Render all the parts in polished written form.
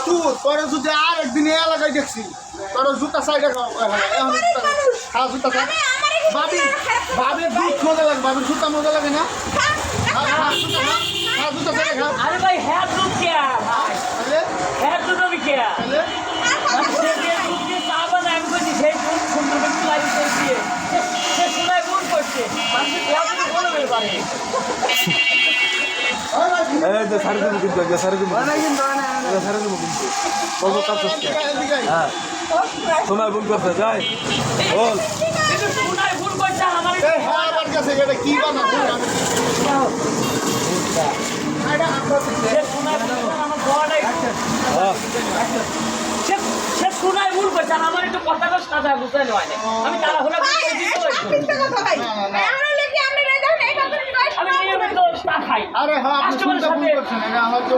তুই তোর যদি আর একদিন এলাকায় দেখছি তোর জুতা সাইডে খা জুতা সাইড ভাবি ভাবির দুধ মজা লাগে ভাবির জুতা মজা লাগে না জুতা সাইডে খা আরে ভাই হ্যাঁ দুধ কে হ্যাঁ দুধ আমি কে সে যে দুধ দিয়ে চা বানায় আমি বলছি সেই দুধ সুন্দর করে লাইট দিয়ে সে শোনায় ভুল করছে মানুষ দেওয়া বলে বের পারে এই যে সারি দেবো কিন্তু সারি দেবো সারি দেবো কিন্তু বলবো কাজ হচ্ছে হ্যাঁ সময় ভুল করছে যাই বল শোনায় ভুল করছে আমার কাছে এটা কি বানা সে শোনায় ভুল করছে আমার একটু কথা সাজা বুঝতে হয় না আমি তারা হলে আরে হ্যাঁ আপনি শুনতে ভুল করছেন এটা হয়তো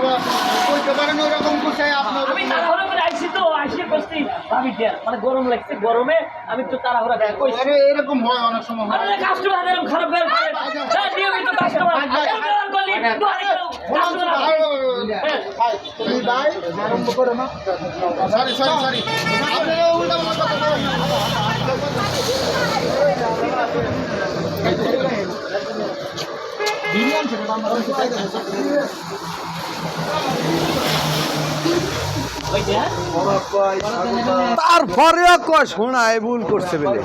কইতে পারেন ওরকম কোথায় আপনার আমি তাড়াহুড়া করে আইছি তো আইসে বসছি ভাবি দেন মানে গরম লাগছে গরমে আমি একটু তাড়াহুড়া করে আরে এরকম হয় অনেক সময় হয় আরে কাস্টমার এরকম খারাপ বের করে হ্যাঁ নিয়মিত কাস্টমার ব্যবহার করলি তুমি ভাই আরম্ভ করো না সরি আপনারা উল্টা কথা বলেন তারপরেও কয় শোনায় ভুল করছে বলে